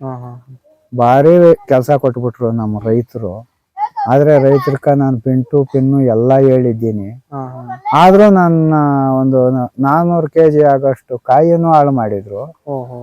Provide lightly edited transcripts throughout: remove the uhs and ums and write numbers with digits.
ಹಾ ಹಾ ಭಾರಿ ಕೆಲಸ ಕೊಟ್ಬಿಟ್ರು ನಮ್ಮ ರೈತರು. ಆದ್ರೆ ರೈತರ್ಕ ನಾನು ಪಿನ್ನು ಎಲ್ಲ ಹೇಳಿದ್ದೀನಿ. ಹಾ ಹಾ ಆದ್ರೂ ನನ್ನ ಒಂದು 400 kg ಆಗಷ್ಟು ಕಾಯಿನೂ ಹಾಳು ಮಾಡಿದ್ರು. ಓಹೋ.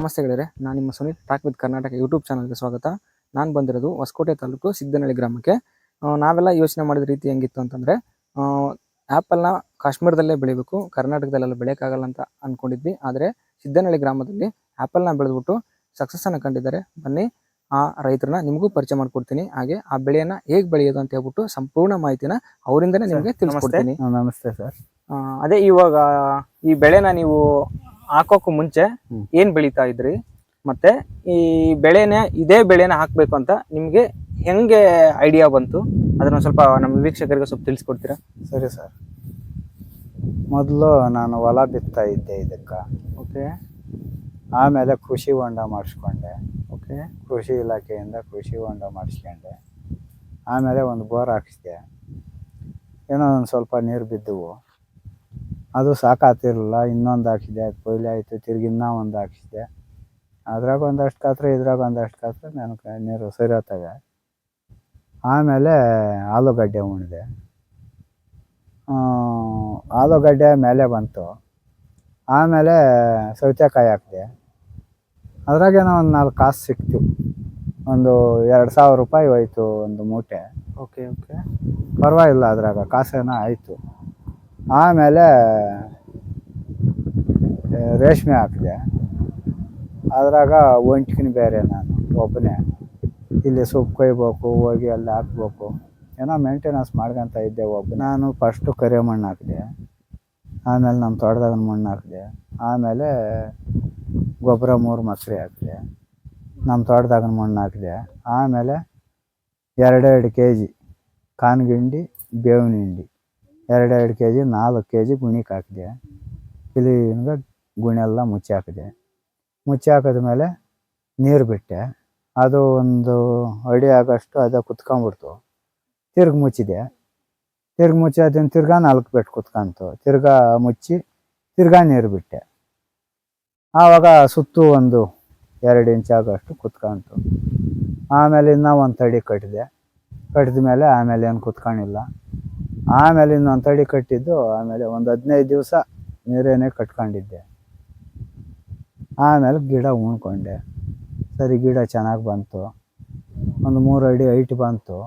ನಮಸ್ತೆ ಗೆಳೆಯರೆ, ನಾನು ನಿಮ್ಮ Sunil talk with Karnataka YouTube ಚಾನಲ್ಗೆ ಸ್ವಾಗತ. ನಾನು ಬಂದಿರೋದು ಹೊಸಕೋಟೆ ತಾಲೂಕು ಸಿದ್ದನಹಳ್ಳಿ ಗ್ರಾಮಕ್ಕೆ. ನಾವೆಲ್ಲ ಯೋಚನೆ ಮಾಡಿದ ರೀತಿ ಹೆಂಗಿತ್ತು ಅಂತಂದರೆ, ಆ್ಯಪಲ್ನ ಕಾಶ್ಮೀರದಲ್ಲೇ ಬೆಳಿಬೇಕು, ಕರ್ನಾಟಕದಲ್ಲೆಲ್ಲ ಬೆಳೆಯೋಕ್ಕಾಗಲ್ಲ ಅಂತ ಅಂದ್ಕೊಂಡಿದ್ವಿ. ಆದರೆ ಸಿದ್ದನಹಳ್ಳಿ ಗ್ರಾಮದಲ್ಲಿ ಆ್ಯಪಲ್ನ ಬೆಳೆದ್ಬಿಟ್ಟು ಸಕ್ಸಸ್ಸನ್ನು ಕಂಡಿದ್ದಾರೆ. ಬನ್ನಿ ಆ ರೈತರನ್ನ ನಿಮಗೂ ಪರಿಚಯ ಮಾಡಿಕೊಡ್ತೀನಿ. ಹಾಗೆ ಆ ಬೆಳೆಯನ್ನು ಹೇಗೆ ಬೆಳೆಯೋದು ಅಂತ ಹೇಳ್ಬಿಟ್ಟು ಸಂಪೂರ್ಣ ಮಾಹಿತಿನ ಅವರಿಂದನೇ ನಿಮಗೆ ತಿಳಿಸ್ಕೊಡ್ತೀನಿ. ನಮಸ್ತೆ ಸರ್. ಅದೇ ಇವಾಗ ಈ ಬೆಳೆನ ನೀವು ಹಾಕೋಕ್ಕೂ ಮುಂಚೆ ಏನ್ ಬೆಳೀತಾ ಇದ್ರಿ, ಮತ್ತೆ ಈ ಇದೇ ಬೆಳೆನ ಹಾಕ್ಬೇಕು ಅಂತ ನಿಮ್ಗೆ ಹೆಂಗೆ ಐಡಿಯಾ ಬಂತು, ಅದನ್ನ ಸ್ವಲ್ಪ ನಮ್ಮ ವೀಕ್ಷಕರಿಗೆ ಸ್ವಲ್ಪ ತಿಳಿಸ್ಕೊಡ್ತೀರಾ? ಸರಿ ಸರ್. ಮೊದಲು ನಾನು ಹೊಲ ಬಿತ್ತಾ ಇದ್ದೆ ಇದಕ್ಕೆ. ಓಕೆ. ಆಮೇಲೆ ಕೃಷಿ ಹೊಂಡ ಮಾಡಿಸ್ಕೊಂಡೆ. ಓಕೆ. ಕೃಷಿ ಇಲಾಖೆಯಿಂದ ಕೃಷಿ ಹೊಂಡ ಮಾಡಿಸ್ಕೊಂಡೆ. ಆಮೇಲೆ ಒಂದು ಬೋರ್ ಹಾಕಿಸಿದೆ. ಏನೋ ಒಂದು ಸ್ವಲ್ಪ ನೀರು ಬಿದ್ದವು, ಅದು ಸಾಕಾಗ್ತಿರಲಿಲ್ಲ. ಇನ್ನೊಂದು ಹಾಕಿದೆ, ಅದು ಕೊಯ್ಲು ಆಯಿತು. ತಿರ್ಗಿ ಇನ್ನೂ ಒಂದು ಹಾಕಿಸಿದೆ. ಅದ್ರಾಗ ಒಂದಷ್ಟು ಕಾತ್ರೆ, ಇದ್ರಾಗ ಒಂದಷ್ಟು ಕಾತ್ರೆ ನನಗೆ ನೀರು ಸರಿಯೋತ್ತವೆ. ಆಮೇಲೆ ಆಲೂಗಡ್ಡೆ ಉಣಿದೆ. ಆಲೂಗಡ್ಡೆ ಮೇಲೆ ಬಂತು. ಆಮೇಲೆ ಸೌತೆಕಾಯಿ ಹಾಕಿದೆ. ಅದ್ರಾಗೇನೋ ಒಂದು 4 ಕಾಸು ಸಿಕ್ತು. ಒಂದು 2000 ರೂಪಾಯಿ ಹೋಯ್ತು ಒಂದು ಮೂಟೆ. Okay okay. ಪರವಾಗಿಲ್ಲ, ಅದ್ರಾಗ ಕಾಸೇನೋ ಆಯಿತು. ಆಮೇಲೆ ರೇಷ್ಮೆ ಹಾಕಿದೆ. ಅದ್ರಾಗ ಒಂಟ್ಕಿನ ಬೇರೆ ನಾನು ಒಬ್ಬನೇ ಇಲ್ಲಿ ಸೊಪ್ಪು ಕೊಯ್ಬೇಕು, ಹೋಗಿ ಅಲ್ಲಿ ಹಾಕ್ಬೇಕು, ಏನೋ ಮೇಂಟೆನೆನ್ಸ್ ಮಾಡ್ಕೊತ ಇದ್ದೆ ಒಬ್ಬ. ನಾನು ಫಸ್ಟು ಕರೆ ಮಣ್ಣು ಹಾಕಿದೆ. ಆಮೇಲೆ ನಮ್ಮ ತೋಟದಾಗ ಮಣ್ಣು ಹಾಕಿದೆ. ಆಮೇಲೆ ಗೊಬ್ಬರ 3 ಮಕ್ರಿ ಹಾಕಿದೆ. ನಮ್ಮ ತೋಟದಾಗ ಮಣ್ಣು ಹಾಕಿದೆ. ಆಮೇಲೆ 2 kg ಕಾನ್ಗಿಂಡಿ, ಬೇವಿನ ಹಿಂಡಿ 2 kg 4 kg ಗುಣಿಗೆ ಹಾಕಿದೆ. ಕ್ಲೀನ್ಗೆ ಗುಣೆಲ್ಲ ಮುಚ್ಚಿ ಹಾಕಿದೆ. ಮುಚ್ಚಿ ಹಾಕಿದ್ಮೇಲೆ ನೀರು ಬಿಟ್ಟೆ. ಅದು ಒಂದು ಅಡಿ ಆಗೋಷ್ಟು ಅದು ಕುತ್ಕೊಂಡ್ಬಿಡ್ತು. ತಿರ್ಗಿ ಮುಚ್ಚಿದೆ. ತಿರ್ಗಿ ಮುಚ್ಚಿ ಅದನ್ನು ತಿರ್ಗಾ 4 ಬೆಟ್ಟು ಕುತ್ಕೊಂತು. ತಿರ್ಗಾ ಮುಚ್ಚಿ ತಿರ್ಗಾ ನೀರು ಬಿಟ್ಟೆ. ಆವಾಗ ಸುತ್ತು ಒಂದು 2 ಇಂಚ್ ಆಗೋಷ್ಟು ಕುತ್ಕೊಂತು. ಆಮೇಲೆ ಇನ್ನೂ ಒಂದು ತಡಿ ಕಟ್ಟಿದೆ. ಕಟ್ಟಿದ ಮೇಲೆ ಆಮೇಲೆ ಏನು ಕುತ್ಕೊಂಡಿಲ್ಲ. ಆಮೇಲೆ ಇನ್ನೊಂದು ತಡಿ ಕಟ್ಟಿದ್ದು. ಆಮೇಲೆ ಒಂದು 15 ದಿವಸ ನೀರೇನೇ ಕಟ್ಕೊಂಡಿದ್ದೆ. ಆಮೇಲೆ ಗಿಡ ಉಣ್ಕೊಂಡೆ. ಸರಿ, ಗಿಡ ಚೆನ್ನಾಗಿ ಬಂತು. ಒಂದು 3 ಅಡಿ ಹೈಟ್ ಬಂತು.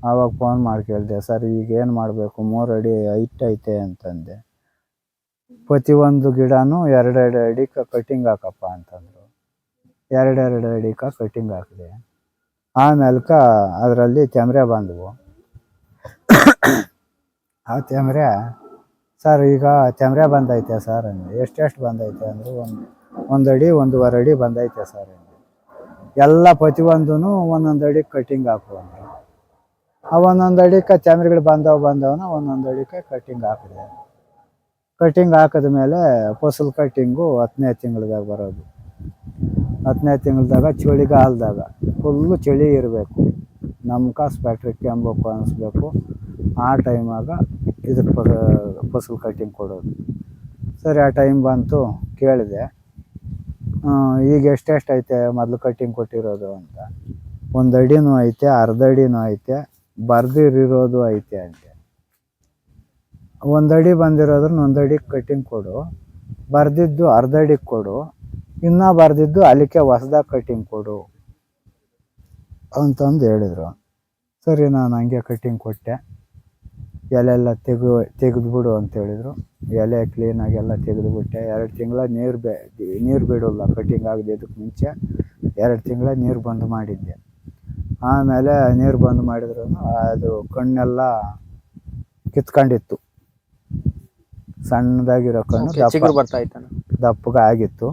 ಆವಾಗ ಫೋನ್ ಮಾಡಿ ಕೇಳಿದೆ, ಸರ್ ಈಗೇನು ಮಾಡಬೇಕು, 3 ಅಡಿ ಹೈಟ್ ಐತೆ ಅಂತಂದೆ. ಪ್ರತಿಯೊಂದು ಗಿಡನೂ 2 ಅಡಿಗೆ ಕಟ್ಟಿಂಗ್ ಹಾಕಪ್ಪ ಅಂತಂದರು. 2 ಅಡಿಗೆ ಕಟ್ಟಿಂಗ್ ಹಾಕಿದೆ. ಆಮೇಲೆ ಅದರಲ್ಲಿ ತೆಮ್ರೆ ಬಂದವು. ಆ ತೆಮ್ರೆ, ಸರ್ ಈಗ ತೆಮ್ರೆ ಬಂದೈತೆ ಸರ್ ಅಂದೆ. ಎಷ್ಟು ಬಂದೈತೆ ಅಂದರು. 1 ಅಡಿ 1.5 ಅಡಿ ಬಂದೈತೆ ಸರ್ ಅಂದೆ. ಎಲ್ಲ ಪ್ರತಿಯೊಂದೂ 1 ಅಡಿಗೆ ಕಟ್ಟಿಂಗ್ ಹಾಕು ಅಂದರು. ಆ 1 ಅಡಿಗೆ ತೆಮ್ರೆಗಳು ಬಂದವನ 1 ಅಡಿಗೆ ಕಟ್ಟಿಂಗ್ ಹಾಕಿದೆ. ಕಟ್ಟಿಂಗ್ ಹಾಕಿದ ಮೇಲೆ ಫಸಲು ಕಟ್ಟಿಂಗು 10ನೇ ತಿಂಗಳದಾಗ ಬರೋದು. 10ನೇ ತಿಂಗಳದಾಗ ಚಳಿಗಾಲದಾಗ ಫುಲ್ಲು ಚಳಿ ಇರಬೇಕು. ನಮ್ಗೆ ಸ್ವೆಟ್ರ್ ಕೆಂಬಬೇಕು ಅನಿಸ್ಬೇಕು. ಆ ಟೈಮಾಗ ಇದಕ್ಕೆ ಫಸಲು ಕಟ್ಟಿಂಗ್ ಕೊಡೋದು. ಸರಿ, ಆ ಟೈಮ್ ಬಂತು. ಕೇಳಿದೆ, ಈಗ ಎಷ್ಟೆಷ್ಟು ಐತೆ ಮೊದಲು ಕಟ್ಟಿಂಗ್ ಕೊಟ್ಟಿರೋದು ಅಂತ. 1 ಅಡಿನೂ ಐತೆ, ಅರ್ಧ ಅಡಿನೂ ಐತೆ, ಬರ್ದಿರೋದು ಐತೆ ಅಂತೆ. 1 ಅಡಿ ಬಂದಿರೋದ್ರ 1 ಅಡಿಗೆ ಕಟ್ಟಿಂಗ್ ಕೊಡು, ಬರ್ದಿದ್ದು ಅರ್ಧ ಅಡಿಗೆ ಕೊಡು, ಇನ್ನೂ ಬರ್ದಿದ್ದು ಅಲ್ಲಿಗೆ ಹೊಸ್ದಾಗಿ ಕಟ್ಟಿಂಗ್ ಕೊಡು ಅಂತಂದು ಹೇಳಿದರು. ಸರಿ, ನಾನು ಹಂಗೆ ಕಟ್ಟಿಂಗ್ ಕೊಟ್ಟೆ. ಎಲೆಲ್ಲ ತೆಗೆದುಬಿಡು ಅಂತ ಹೇಳಿದರು. ಎಲೆ ಕ್ಲೀನಾಗೆಲ್ಲ ತೆಗೆದುಬಿಟ್ಟೆ. 2 ತಿಂಗಳ ನೀರು ಬಿಡೋಲ್ಲ. ಕಟ್ಟಿಂಗ್ ಆಗದಿದ್ದಕ್ಕೆ ಮುಂಚೆ 2 ತಿಂಗಳ ನೀರು ಬಂದ್ ಮಾಡಿದ್ದೆ. ಆಮೇಲೆ ನೀರು ಬಂದ್ ಮಾಡಿದ್ರು ಅದು ಕಣ್ಣೆಲ್ಲ ಕಿತ್ಕೊಂಡಿತ್ತು. ಸಣ್ಣದಾಗಿರೋ ಕಣ್ಣು ಬರ್ತಾ ಇತ್ತು, ದಪ್ಪಗೆ ಆಗಿತ್ತು.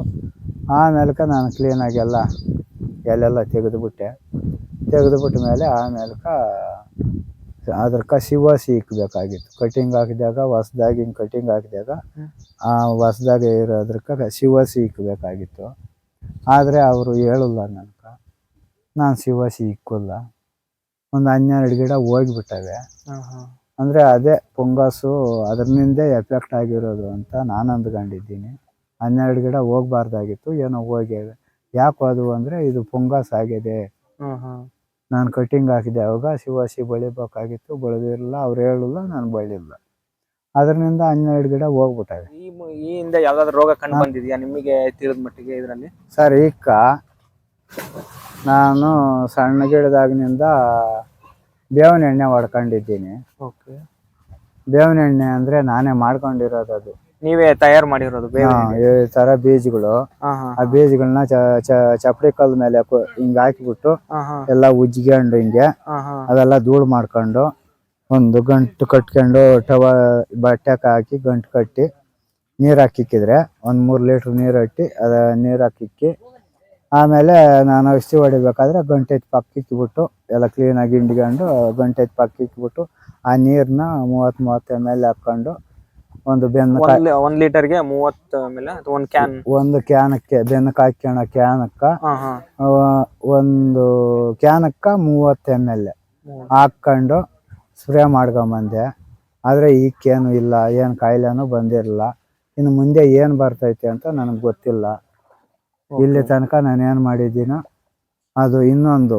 ಆಮೇಲೆ ನಾನು ಕ್ಲೀನಾಗೆಲ್ಲ ಎಲೆಲ್ಲ ತೆಗೆದುಬಿಟ್ಟೆ. ತೆಗೆದುಬಿಟ್ಟ ಮೇಲೆ ಆಮೇಲೆ ಅದ್ರಕ್ಕ ಶಿವಾಸಿ ಇಕ್ಬೇಕಾಗಿತ್ತು. ಕಟಿಂಗ್ ಹಾಕಿದಾಗ ಹೊಸ್ದಾಗಿ ಹಿಂಗೆ ಕಟಿಂಗ್ ಹಾಕಿದಾಗ ಆ ಹೊಸ್ದಾಗಿ ಇರೋದ್ರಕ್ಕ ಶಿವಾಸಿ ಇಕ್ಬೇಕಾಗಿತ್ತು. ಆದರೆ ಅವರು ಹೇಳಲ್ಲ ನನಗೆ, ನಾನು ಶಿವಾಸಿ ಇಕ್ಕಿಲ್ಲ. ಒಂದು 12 ಗಿಡ ಹೋಗಿಬಿಟ್ಟವೆ. ಅಂದರೆ ಅದೇ ಫಂಗಸ್ಸು ಅದರಿಂದ ಎಫೆಕ್ಟ್ ಆಗಿರೋದು ಅಂತ ನಾನು ಅಂದ್ಕೊಂಡಿದ್ದೀನಿ. 12 ಗಿಡ ಹೋಗ್ಬಾರ್ದಾಗಿತ್ತು, ಏನೋ ಹೋಗ್ಯಾವೆ. ಯಾಕೆ ಅದು ಅಂದರೆ ಇದು ಫಂಗಸ್ ಆಗಿದೆ. ನಾನು ಕಟಿಂಗ್ ಹಾಕಿದೆ ಅವಾಗ ಶಿವಾಸಿ ಬೆಳಿಬೇಕಾಗಿತ್ತು, ಬೆಳೆದಿರಲಿಲ್ಲ. ಅವ್ರು ಹೇಳಲ್ಲ, ನಾನು ಬೆಳಿಲ್ಲ. ಅದರಿಂದ 12 ಗಿಡ ಹೋಗ್ಬಿಟ್ಟವೆ. ಈ ಹಿಂದೆ ಯಾವ್ದಾದ್ರು ರೋಗ ಕಂಡು ಬಂದಿದೆಯಾ ನಿಮಗೆ ತಿಳಿದ ಮಟ್ಟಿಗೆ ಇದರಲ್ಲಿ? ಸರ್, ಈಗ ನಾನು ಸಣ್ಣ ಗಿಡದಾಗಿನಿಂದ ಬೇವಿನ ಎಣ್ಣೆ ಹೊಡ್ಕೊಂಡಿದ್ದೀನಿ. ಓಕೆ. ಬೇವಿನ ಎಣ್ಣೆ ಅಂದರೆ ನಾನೇ ಮಾಡ್ಕೊಂಡಿರೋದು. ಅದು ನೀವೇ ತಯಾರು ಮಾಡಿರೋದು? ಈ ಥರ ಬೀಜಗಳು, ಆ ಬೀಜಗಳನ್ನ ಚಪ್ಪಡಿ ಕಲ್ ಮೇಲೆ ಹಿಂಗೆ ಹಾಕಿಬಿಟ್ಟು ಎಲ್ಲ ಉಜ್ಜಿಕೊಂಡು ಹಿಂಗೆ ಅದೆಲ್ಲ ಧೂಳು ಮಾಡ್ಕೊಂಡು ಒಂದು ಗಂಟು ಕಟ್ಕೊಂಡು ಬಟ್ಟೆಗೆ ಹಾಕಿ ಗಂಟು ಕಟ್ಟಿ ನೀರು ಹಾಕಿಕ್ಕಿದ್ರೆ ಒಂದು 3 ಲೀಟ್ರ್ ನೀರು ಇಟ್ಟು ನೀರು ಹಾಕಿಕ್ಕಿ ಆಮೇಲೆ ನಾನು ಔಷಧಿ ಹೊಡಿಬೇಕಾದ್ರೆ ಗಂಟೆ ಪಕ್ಕ ಇಕ್ಕಿಬಿಟ್ಟು ಎಲ್ಲ ಕ್ಲೀನಾಗಿ ಹಿಂಡ್ಕೊಂಡು ಗಂಟೆ ಪಕ್ಕ ಇಕ್ಕಿಬಿಟ್ಟು ಆ ನೀರನ್ನ 30 ml ಹಾಕ್ಕೊಂಡು ಒಂದು ಬೆನ್ನಕ್ಕೆ 1 ಲೀಟರ್ಗೆ 30 ml ಒಂದು ಕ್ಯಾನಕ್ಕೆ ಬೆನ್ನಕ್ಕೆ ಹಾಕ್ಯಣ ಕ್ಯಾನಕ್ಕೆ ಒಂದು ಕ್ಯಾನಕ್ಕೆ 30 ml ಹಾಕ್ಕೊಂಡು ಸ್ಪ್ರೇ ಮಾಡ್ಕೊಂಬಂದೆ. ಆದರೆ ಈಗೇನು ಇಲ್ಲ, ಏನು ಕಾಯಿಲೆನೂ ಬಂದಿರಲಿಲ್ಲ. ಇನ್ನು ಮುಂದೆ ಏನು ಬರ್ತೈತೆ ಅಂತ ನನಗೆ ಗೊತ್ತಿಲ್ಲ. ಇಲ್ಲಿ ತನಕ ನಾನು ಏನು ಮಾಡಿದ್ದೀನೋ ಅದು ಇನ್ನೊಂದು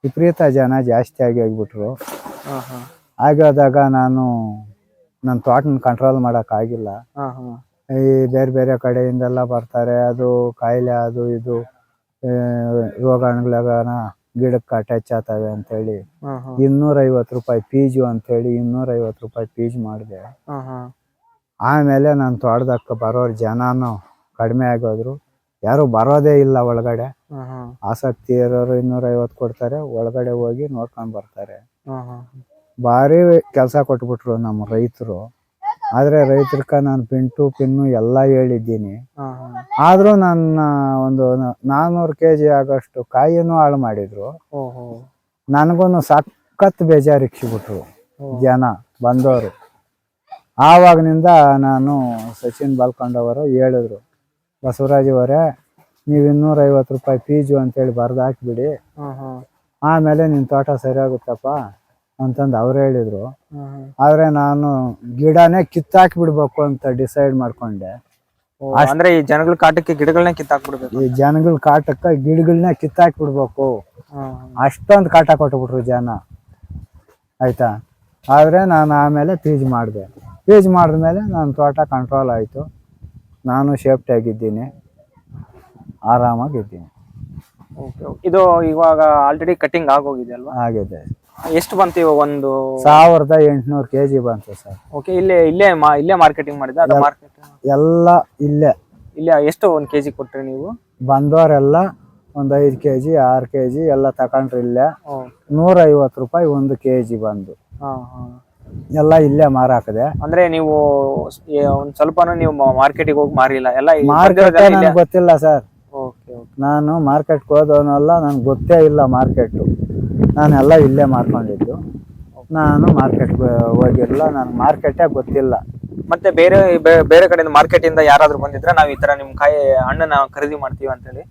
ವಿಪರೀತ ಜನ ಜಾಸ್ತಿ ಹೋಗ್ಬಿಟ್ರು. ಆಗೋದಾಗ ನಾನು ನನ್ನ ತೋಟನ ಕಂಟ್ರೋಲ್ ಮಾಡೋಕ್ಕಾಗಿಲ್ಲ. ಈ ಬೇರೆ ಬೇರೆ ಕಡೆಯಿಂದೆಲ್ಲ ಬರ್ತಾರೆ, ಅದು ಕಾಯಿಲೆ ಅದು ಇದು ರೋಗಾಣುಗಳಾಗನ ಗಿಡಕ್ಕೆ ಅಟ್ಯಾಚ್ ಆಗ್ತವೆ ಅಂತೇಳಿ 250 ರೂಪಾಯಿ ಫೀಸು ಅಂತೇಳಿ 250 ರೂಪಾಯಿ ಫೀಸ್ ಮಾಡಿದೆ. ಆಮೇಲೆ ನಾನು ತೋಟದಕ್ಕೆ ಬರೋರು ಜನನೂ ಕಡಿಮೆ ಆಗೋದ್ರು, ಯಾರು ಬರೋದೇ ಇಲ್ಲ ಒಳಗಡೆ. ಆಸಕ್ತಿ ಇರೋರು 250 ಕೊಡ್ತಾರೆ, ಒಳಗಡೆ ಹೋಗಿ ನೋಡ್ಕೊಂಡು ಬರ್ತಾರೆ. ಭಾರಿ ಕೆಲಸ ಕೊಟ್ಬಿಟ್ರು ನಮ್ಮ ರೈತರು. ಆದರೆ ರೈತರ್ಕ ನಾನು ಪಿನ್ನು ಎಲ್ಲ ಹೇಳಿದ್ದೀನಿ. ಆದರೂ ನನ್ನ ಒಂದು 400 kg ಆಗೋಷ್ಟು ಕಾಯಿನೂ ಹಾಳು ಮಾಡಿದ್ರು. ನನಗೂ ಸಖತ್ ಬೇಜಾರಿಕ್ಸಿಬಿಟ್ರು ಜನ ಬಂದವರು. ಆವಾಗಿನಿಂದ ನಾನು ಸಚಿನ್ ಬಾಲ್ಕೊಂಡವರು ಹೇಳಿದ್ರು, ಬಸವರಾಜ್ ಅವರೇ ನೀವು 250 ರೂಪಾಯಿ ಫೀಸು ಅಂತೇಳಿ ಬರ್ದು ಹಾಕಿಬಿಡಿ, ಆಮೇಲೆ ನಿಮ್ಮ ತೋಟ ಸರಿಯಾಗುತ್ತಪ್ಪ ಅಂತಂದು ಅವ್ರು ಹೇಳಿದ್ರು. ಆದರೆ ನಾನು ಗಿಡನೇ ಕಿತ್ತಾಕಿಬಿಡ್ಬೇಕು ಅಂತ ಡಿಸೈಡ್ ಮಾಡ್ಕೊಂಡೆ. ಅಂದ್ರೆ ಈ ಜನಗಳ ಕಾಟಕ್ಕೆ ಗಿಡಗಳನ್ನ ಕಿತ್ತಾಕ್ಬಿಡ್ಬೇಕು, ಈ ಜನಗಳ ಕಾಟಕ್ಕೆ ಗಿಡಗಳನ್ನ ಕಿತ್ತಾಕಿಬಿಡ್ಬೇಕು, ಅಷ್ಟೊಂದು ಕಾಟ ಕೊಟ್ಬಿಟ್ರು ಜನ. ಆಯ್ತಾ? ಆದರೆ ನಾನು ಆಮೇಲೆ ಫೀಸ್ ಮಾಡಿದ್ಮೇಲೆ ನನ್ನ ತೋಟ ಕಂಟ್ರೋಲ್ ಆಯಿತು. ನಾನು ಸೇಫ್ಟಿ ಆಗಿದ್ದೀನಿ, ಆರಾಮಾಗಿದ್ದೀನಿ. ಇದು ಇವಾಗ ಆಲ್ರೆಡಿ ಕಟಿಂಗ್ ಆಗೋಗಿದೆ ಅಲ್ವಾ? ಆಗಿದೆ. ಎಷ್ಟು ಬಂತು ಇವಾಗ? ಒಂದು 1800 kg ಬಂತು ಸರ್. ಓಕೆ. ಇಲ್ಲೇ ಮಾರ್ಕೆಟಿಂಗ್ ಮಾಡಿದ? ಅದು ಎಲ್ಲ ಇಲ್ಲೇ ಎಷ್ಟು 1 kg ಕೊಟ್ರಿ ನೀವು? ಬಂದವರೆಲ್ಲ ಒಂದು 5 kg 6 kg ಎಲ್ಲ ತಗೊಂಡ್ರಿ. ಇಲ್ಲೇ 150 ರೂಪಾಯಿ 1 kg ಬಂದು ಎಲ್ಲ ಇಲ್ಲೇ ಮಾರಾಕದೆ. ಅಂದ್ರೆ ನೀವು ಒಂದ್ ಸ್ವಲ್ಪನೂ ನೀವು ಮಾರ್ಕೆಟಿಗೆ ಹೋಗಿ ಮಾರಿಲ್ಲ? ಎಲ್ಲ ಮಾರ್ಕೆಟ್ ನನಗೆ ಗೊತ್ತಿಲ್ಲ ಸರ್. ನಾನು ಮಾರ್ಕೆಟ್ಗೆ ಹೋದವನಲ್ಲ, ನನಗೆ ಗೊತ್ತೇ ಇಲ್ಲ ಮಾರ್ಕೆಟು. ನಾನೆಲ್ಲ ಇಲ್ಲೇ ಮಾರ್ಕೊಂಡಿದ್ದು. ನಾನು ಮಾರ್ಕೆಟ್ಗೆ ಹೋಗಿರಲಿಲ್ಲ, ನನಗೆ ಮಾರ್ಕೆಟೇ ಗೊತ್ತಿಲ್ಲ. ಮತ್ತೆ ಬೇರೆ ಕಡೆಯಿಂದ ಮಾರ್ಕೆಟಿಂದ ಯಾರಾದ್ರೂ ಬಂದಿದ್ರೆ ನಾವು ಈ ತರ ನಿಮ್ಮ ಹಣ್ಣನ್ನ ಖರೀದಿ ಮಾಡ್ತೀವಿ ಅಂತೇಳಿ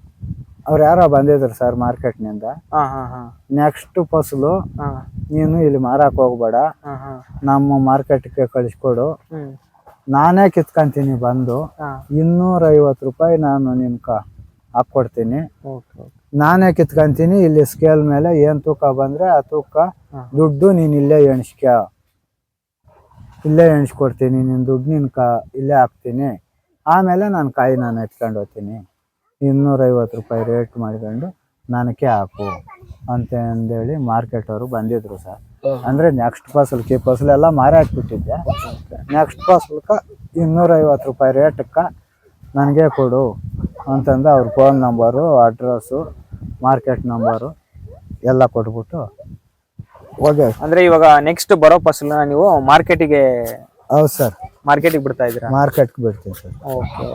ಅವ್ರು ಯಾರೋ ಬಂದಿದ್ರು ಸರ್ ಮಾರ್ಕೆಟ್ನಿಂದ. ನೆಕ್ಸ್ಟ್ ಫಸಲು ನೀನು ಇಲ್ಲಿ ಮಾರಕ್ ಹೋಗ್ಬೇಡ, ನಮ್ಮ ಮಾರ್ಕೆಟ್ಗೆ ಕಳಿಸ್ಕೊಡು, ನಾನೇ ಕಿತ್ಕೊಂತೀನಿ ಬಂದು 250 ರೂಪಾಯಿ ನಾನು ನಿನ್ಕ ಹಾಕ್ಕೊಡ್ತೀನಿ, ನಾನೇ ಕಿತ್ಕೊಂತೀನಿ. ಇಲ್ಲಿ ಸ್ಕೇಲ್ ಮೇಲೆ ಏನ್ ತೂಕ ಬಂದ್ರೆ ಆ ತೂಕ ದುಡ್ಡು ನೀನ್ ಇಲ್ಲೇ ಎಣಿಸ್ಕೊಡ್ತೀನಿ, ನಿನ್ ದುಡ್ಡು ಇಲ್ಲೇ ಹಾಕ್ತೀನಿ. ಆಮೇಲೆ ನಾನು ಕಾಯಿ ನಾನು ಎತ್ಕೊಂಡು ಹೋಗ್ತೀನಿ, 250 ರೂಪಾಯಿ ರೇಟ್ ಮಾಡ್ಕೊಂಡು ನನಗೆ ಹಾಕು ಅಂತ ಅಂದೇಳಿ ಮಾರ್ಕೆಟ್ ಅವರು ಬಂದಿದ್ರು ಸರ್. ಅಂದ್ರೆ ನೆಕ್ಸ್ಟ್ ಫಸಲೆಲ್ಲ ಮಾರಿ ಹಾಕ್ಬಿಟ್ಟಿದ್ದೆ. ನೆಕ್ಸ್ಟ್ ಫಸಲ್ಕ 250 ರೂಪಾಯಿ ರೇಟಕ್ಕೆ ನನಗೆ ಕೊಡು ಅಂತಂದು ಅವ್ರ phone number, address, market number ಎಲ್ಲ ಕೊಟ್ಬಿಟ್ಟು ಹೋಗಿ. ಅಂದ್ರೆ ಇವಾಗ ನೆಕ್ಸ್ಟ್ ಬರೋ ಫಸಲನ್ನ ನೀವು ಮಾರ್ಕೆಟಿಗೆ? ಹೌದು ಸರ್, ಮಾರ್ಕೆಟಿಗೆ ಬಿಡ್ತಾ ಇದ್ದೀರಾ? ಮಾರ್ಕೆಟ್ಗೆ ಬಿಡ್ತೀನಿ ಸರ್. ಓಕೆ.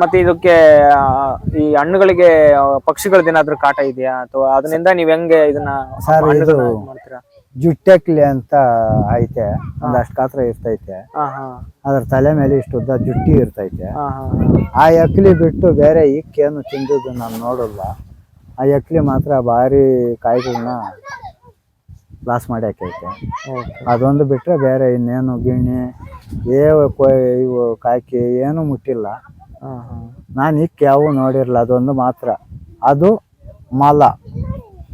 ಮತ್ತೆ ಇದಕ್ಕೆ ಈ ಹಣ್ಣುಗಳಿಗೆ ಪಕ್ಷಿಗಳದ್ದೇನಾದ್ರೂ ಕಾಟ ಇದೆಯಾ ಅಥವಾ ಅದರಿಂದ ನೀವ್ ಹೆಂಗೆ ಇದನ್ನ ಸರ್, ಹಣ್ಣುಗಳನ್ನ ಇದು- ಇದ್ ಮಾಡ್ತೀರಾ? ಜುಟ್ಟೆಕ್ಲಿ ಅಂತ ಐತೆ, ಒಂದಷ್ಟು ಗಾತ್ರ ಇರ್ತೈತೆ. ಹಾ ಹಾ ಅದ್ರ ತಲೆ ಮೇಲೆ ಇಷ್ಟು ಉದ್ದ ಜುಟ್ಟಿ ಇರ್ತೈತೆ. ಹಾ ಹಾ ಆ ಎಕ್ಲಿ ಬಿಟ್ಟು ಬೇರೆ ಇಕ್ಕೇನು ತಿಂದದ್ದು ನಾನು ನೋಡಲ್ಲ. ಆ ಎಕ್ಲಿ ಮಾತ್ರ ಭಾರಿ ಕಾಯಿಗಳನ್ನ ಲಾಸ್ ಮಾಡಿ ಹಾಕೈತೆ. ಅದೊಂದು ಬಿಟ್ಟರೆ ಬೇರೆ ಇನ್ನೇನು ಗಿಣ್ಣಿ ಇವು ಕಾಕಿ ಏನು ಮುಟ್ಟಿಲ್ಲ. ಹಾ ಹಾ ನಾನು ಇಕ್ಕೆ ಯಾವ ನೋಡಿರಲ್ಲ, ಅದೊಂದು ಮಾತ್ರ. ಅದು ಮೊಲ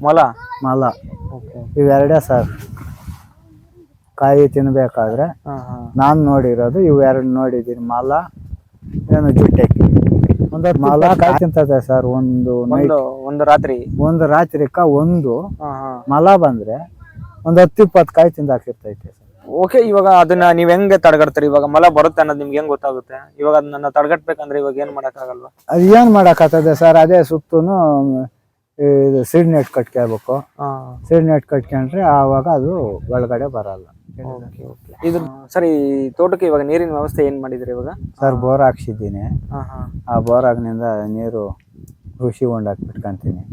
ಮೊಲ. ಮೊಲ ಓಕೆ. ಇವೆರಡೇ ಸರ್ ಕಾಯಿ ತಿನ್ಬೇಕಾದ್ರೆ ಹಾ ಹಾ ನಾನು ನೋಡಿರೋದು ಇವೆರಡು ನೋಡಿದ್ದೀನಿ. ಮೊಲ ಏನು ಜುಟ್ಟೆಕ್ಕಿ. ಒಂದು ಮೊಲ ಕಾಯಿ ತಿಂತದೆ ಸರ್. ಒಂದು ರಾತ್ರಿ ಒಂದು ರಾತ್ರಿಕ ಒಂದು ಹಾ ಹಾ ಮೊಲ ಬಂದ್ರೆ ಒಂದು 10-20 ಕಾಯಿ ತಿಂದಾಕಿರ್ತೈತೆ ಸರ್. ಓಕೆ. ಇವಾಗ ಅದನ್ನ ನೀವ್ ಹೆಂಗೆ ತಡೆಗಟ್ತೀರಿ? ಇವಾಗ ಮೊಲ ಬರುತ್ತೆ ಅನ್ನೋದು ನಿಮ್ಗೆ ಹೆಂಗ್ ಗೊತ್ತಾಗುತ್ತೆ? ಇವಾಗ ಅದನ್ನ ತಡೆಗಟ್ಬೇಕಂದ್ರೆ ಇವಾಗ ಏನ್ ಮಾಡಕ್ ಆಗಲ್ವಾ? ಅದು ಏನ್ ಮಾಡಕ್ಕಾಗ್ತದೆ ಸರ್? ಅದೇ ಸುತ್ತೂನು ಇದು ಸೀಡ್ ನೆಟ್ ಕಟ್ಕೋಬೇಕು. ಸೀಡ್ ನೆಟ್ ಕಟ್ಕೊಂಡ್ರೆ ಆವಾಗ ಅದು ಒಳಗಡೆ ಬರಲ್ಲ. ಇದು ಸರಿ, ತೋಟಕ್ಕೆ ಇವಾಗ ನೀರಿನ ವ್ಯವಸ್ಥೆ ಏನ್ ಮಾಡಿದ್ರಿ ಇವಾಗ? ಸರ್, ಬೋರ್ ಹಾಕ್ಸಿದ್ದೀನಿ. ಹಾ ಹಾ ಆ ಬೋರ್ ಆಗ್ನಿಂದ ನೀರು ಕೃಷಿ ಹೊಂಡಕ್ಕೆ ಬಿಟ್ಕೊಂತೀನಿ.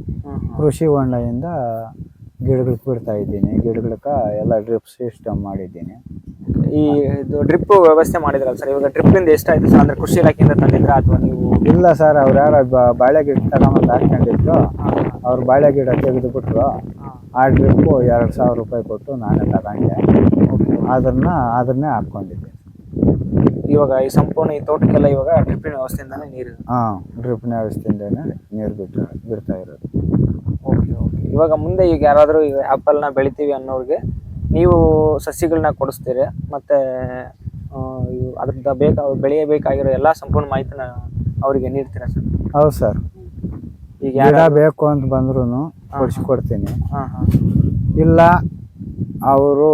ಕೃಷಿ ಹೊಂಡದಿಂದ ಗಿಡಗಳಿಗೆ ಬಿಡ್ತಾ ಇದ್ದೀನಿ. ಗಿಡಗಳಕ್ಕೆ ಎಲ್ಲ ಡ್ರಿಪ್ ಸಿಸ್ಟಮ್ ಮಾಡಿದ್ದೀನಿ. ಈ ಡ್ರಿಪ್ ವ್ಯವಸ್ಥೆ ಮಾಡಿದ್ರಲ್ಲ ಸರ್, ಇವಾಗ ಡ್ರಿಪ್ ಇಂದ ಎಷ್ಟಾಯ್ತು ಸರ್? ಅಂದ್ರೆ ಕೃಷಿ ಇಲಾಖೆಯಿಂದ ತಂದಿದ್ರ ಅಥವಾ ನೀವು? ಇಲ್ಲ ಸರ್, ಅವ್ರು ಯಾರ ಬಾಳೆ ಗಿಡ ತಗೊಂಬಂದು ಹಾಕೊಂಡಿದ್ರು. ಅವ್ರು ಬಾಳೆ ಗಿಡ ತೆಗೆದು ಬಿಟ್ರು. ಆ ಡ್ರಿಪ್ಪು 2,000 ರೂಪಾಯಿ ಕೊಟ್ಟು ನಾನೇ ತಗೊಂಡೆ. ಅದನ್ನೇ ಹಾಕ್ಕೊಂಡಿದ್ದೆ. ಇವಾಗ ಈ ಸಂಪೂರ್ಣ ಈ ತೋಟಕ್ಕೆಲ್ಲ ಇವಾಗ ಡ್ರಿಪ್ಪಿನ ವ್ಯವಸ್ಥೆಯಿಂದಾನೇ ನೀರು? ಡ್ರಿಪ್ನ ವ್ಯವಸ್ಥೆಯಿಂದಾನೇ ನೀರು ಬಿಡ್ತಾ ಇರೋದು. Okay okay. ಇವಾಗ ಮುಂದೆ ಈಗ ಯಾರಾದರೂ ಈಗ ಆ್ಯಪಲ್ನ ಬೆಳಿತೀವಿ ಅನ್ನೋರಿಗೆ ನೀವು ಸಸಿಗಳನ್ನ ಕೊಡಿಸ್ತೀರಿ, ಮತ್ತೆ ಅದ್ರದ್ದು ಬೆಳೆಯಬೇಕಾಗಿರೋ ಎಲ್ಲ ಸಂಪೂರ್ಣ ಮಾಹಿತಿನ ಅವರಿಗೆ ನೀಡ್ತೀರಾ ಸರ್? ಹೌದು ಸರ್. ಈಗ ಗಿಡ ಬೇಕು ಅಂತ ಬಂದ್ರೂ ಕೊಡ್ತೀನಿ. ಹಾಂ ಹಾಂ. ಇಲ್ಲ ಅವರು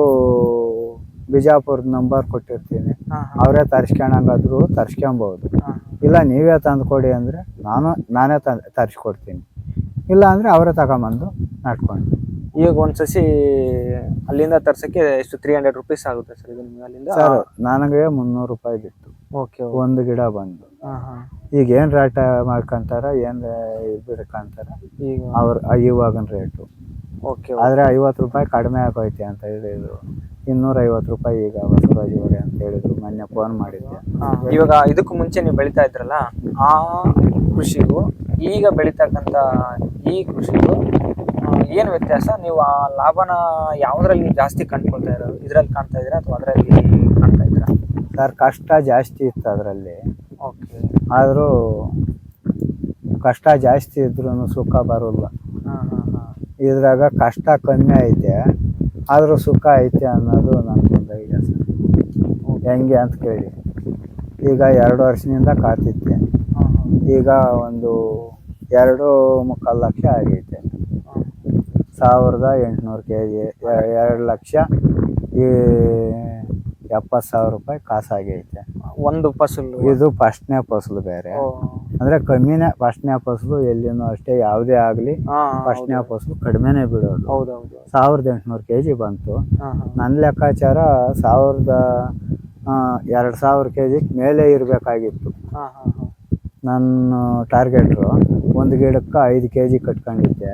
ಬಿಜಾಪುರದ ನಂಬರ್ ಕೊಟ್ಟಿರ್ತೀನಿ, ಅವರೇ ತರಿಸ್ಕೊಳಂಗಾದ್ರು ತರಿಸ್ಕೊಬೋದು. ಇಲ್ಲ ನೀವೇ ತಂದು ಕೊಡಿ ಅಂದರೆ ನಾನೇ ತರಿಸ್ಕೊಡ್ತೀನಿ. ಇಲ್ಲ ಅಂದರೆ ಅವರೇ ತಗೊಂಬಂದು ನಟ್ಕೊಂಡು. ಈಗ ಒಂದು ಸಸಿ ಅಲ್ಲಿಂದ ತರ್ಸಕ್ಕೆ ಎಷ್ಟು 300 ರೂಪೀಸ್ ಆಗುತ್ತೆ ಸರ್? ಇದು ನಿಮ್ಗೆ ಅಲ್ಲಿಂದ? ಸರ್, ನನಗೆ 300 ರೂಪಾಯಿ ಬಿತ್ತು ಓಕೆ. ಒಂದು ಗಿಡ ಬಂದು. ಈಗ ಏನು ರೇಟ್ ಮಾಡ್ಕೊಂತಾರ, ಏನು ಬಿಡ್ಕೊಂತಾರ ಈಗ ಇವಾಗಿನ ರೇಟು. ಓಕೆ. ಆದರೆ 50 ರೂಪಾಯಿ ಕಡಿಮೆ ಆಗೋಯ್ತೆ ಅಂತ ಹೇಳಿದ್ರು. 250 ರೂಪಾಯಿ ಈಗ ಬಸವರಾಜವರೇ ಅಂತ ಹೇಳಿದ್ರು. ಮೊನ್ನೆ ಫೋನ್ ಮಾಡಿದ್ದೆ. ಇವಾಗ ಇದಕ್ಕೂ ಮುಂಚೆ ನೀವು ಬೆಳೀತಾ ಇದ್ರಲ್ಲ, ಆ ಕೃಷಿಗೂ ಈಗ ಬೆಳೀತಕ್ಕಂಥ ಈ ಕೃಷಿಗೂ ಏನು ವ್ಯತ್ಯಾಸ? ನೀವು ಆ ಲಾಭನ ಯಾವುದ್ರಲ್ಲಿ ನೀವು ಜಾಸ್ತಿ ಕಂಡ್ಕೊಳ್ತಾ ಇರೋದು? ಇದರಲ್ಲಿ ಕಾಣ್ತಾ ಇದ್ದೀರಾ ಅಥವಾ ಅದರಲ್ಲಿ ಕಾಣ್ತಾ ಇದ್ದೀರಾ? ಸರ್, ಕಷ್ಟ ಜಾಸ್ತಿ ಇತ್ತು ಅದರಲ್ಲಿ. ಓಕೆ. ಆದರೂ ಕಷ್ಟ ಜಾಸ್ತಿ ಇದ್ರೂ ಸುಖ ಬರೋಲ್ಲ. ಇದ್ರಾಗ ಕಷ್ಟ ಕಮ್ಮಿ ಐತೆ, ಆದರೂ ಸುಖ ಐತೆ ಅನ್ನೋದು ನನಗೊಂದು ಐಡಿಯಾ ಸರ್. ಹೆಂಗೆ ಅಂತ ಕೇಳಿ, ಈಗ 2 ವರ್ಷದಿಂದ ಕಾತಿದ್ದೆ. ಈಗ ಒಂದು 2.25 ಲಕ್ಷ ಆಗೈತೆ. 1,800 kg, 2,70,000 ರೂಪಾಯಿ ಕಾಸಾಗೈತೆ. ಒಂದು ಫಸಲು? ಇದು ಫಸ್ಟ್ನೇ ಫಸಲು ಬೇರೆ. ಅಂದರೆ ಕಮ್ಮಿನೇ ಫಸ್ಟ್ನೇ ಫಸಲು. ಎಲ್ಲಿನೂ ಅಷ್ಟೇ, ಯಾವುದೇ ಆಗಲಿ ಫಸ್ಟ್ನೇ ಫಸಲು ಕಡಿಮೆನೇ ಬಿಡೋದು. 1,800 kg ಬಂತು. ನನ್ನ ಲೆಕ್ಕಾಚಾರ 2,000 kg ಮೇಲೆ ಇರಬೇಕಾಗಿತ್ತು. ನನ್ನ ಟಾರ್ಗೆಟು ಒಂದು ಗಿಡಕ್ಕೆ 5 kg ಕಟ್ಕೊಂಡಿದ್ದೆ.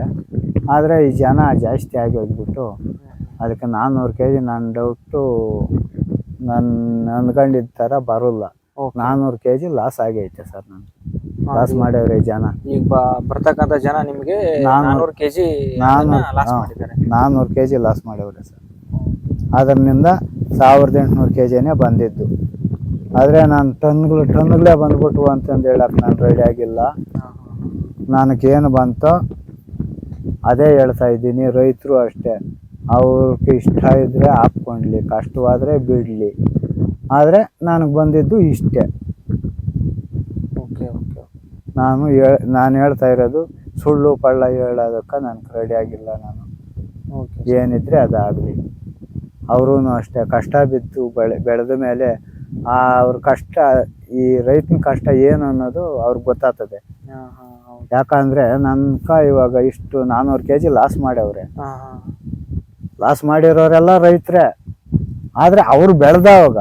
ಆದರೆ ಈ ಜನ ಜಾಸ್ತಿ ಆಗಿ ಹೋಗ್ಬಿಟ್ಟು ಅದಕ್ಕೆ 400 kg ನನ್ನ ಡೌಟು ನಾನು ಅಂದ್ಕೊಂಡಿದ್ದ ಥರ ಬರೋಲ್ಲ. 400 kg ಲಾಸ್ ಆಗೈತೆ ಸರ್. ನಾನು ಲಾಸ್ ಮಾಡ್ಯವ್ರೆ ಜನ. ಈಗ ಬರ್ತಕ್ಕಂಥ ಜನ ನಿಮಗೆ 400 kg ಲಾಸ್ ಮಾಡ್ಯವ್ರೆ ಸರ್. ಅದರಿಂದ 1,800 kgನೇ ಬಂದಿದ್ದು. ಆದರೆ ನಾನು ಟನ್ಗಳೇ ಬಂದ್ಬಿಟ್ವು ಅಂತಂದು ಹೇಳಕ್ಕೆ ನಾನು ರೆಡಿ ಆಗಿಲ್ಲ. ನನಗೇನು ಬಂತೋ ಅದೇ ಹೇಳ್ತಾ ಇದ್ದೀನಿ. ರೈತರು ಅಷ್ಟೇ, ಅವ್ರಿಗೆ ಇಷ್ಟ ಇದ್ದರೆ ಹಾಕ್ಕೊಂಡ್ಲಿ, ಕಷ್ಟವಾದರೆ ಬಿಡಲಿ. ಆದರೆ ನನಗೆ ಬಂದಿದ್ದು ಇಷ್ಟೇ. Okay okay. ನಾನು ಹೇಳ್ತಾ ಇರೋದು ಸುಳ್ಳು ಪಳ್ಳ ಹೇಳೋದಕ್ಕೆ ನನಗೆ ರೆಡಿ ಆಗಿಲ್ಲ. ನಾನು ಏನಿದ್ರೆ ಅದಾಗಲಿ. ಅವರೂ ಅಷ್ಟೇ ಕಷ್ಟ ಬಿದ್ದು ಬೆಳೆದ ಮೇಲೆ ಅವ್ರ ಕಷ್ಟ, ಈ ರೈತನ ಕಷ್ಟ ಏನು ಅನ್ನೋದು ಅವ್ರಿಗೆ ಗೊತ್ತಾಗ್ತದೆ. ಯಾಕಂದರೆ ಇವಾಗ ಇಷ್ಟು 400 kg ಲಾಸ್ ಮಾಡ್ಯವ್ರೆ. ಲಾಸ್ ಮಾಡಿರೋರೆಲ್ಲ ರೈತರೇ. ಆದರೆ ಅವ್ರು ಬೆಳೆದವಾಗ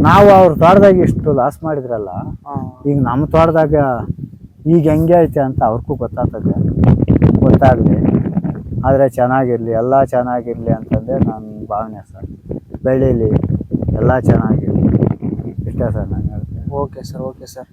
ನಾವು ಅವ್ರ ತೋಟದಾಗ ಇಷ್ಟು ಲಾಸ್ ಮಾಡಿದ್ರಲ್ಲ, ಈಗ ನಮ್ಮ ತೋಟದಾಗ ಈಗ ಹೆಂಗೆ ಐತೆ ಅಂತ ಅವ್ರಿಗೂ ಗೊತ್ತಾಗ್ತದೆ, ಗೊತ್ತಾಗಲಿ. ಆದರೆ ಚೆನ್ನಾಗಿರಲಿ, ಎಲ್ಲ ಚೆನ್ನಾಗಿರಲಿ ಅಂತಂದರೆ ನನ್ನ ಭಾವನೆ ಸರ್. ಬೆಳೀಲಿ, ಎಲ್ಲ ಚೆನ್ನಾಗಿರಲಿ ಇಷ್ಟೇ ಸರ್ ನಾನು ಹೇಳ್ತೀನಿ. Okay sir, okay sir.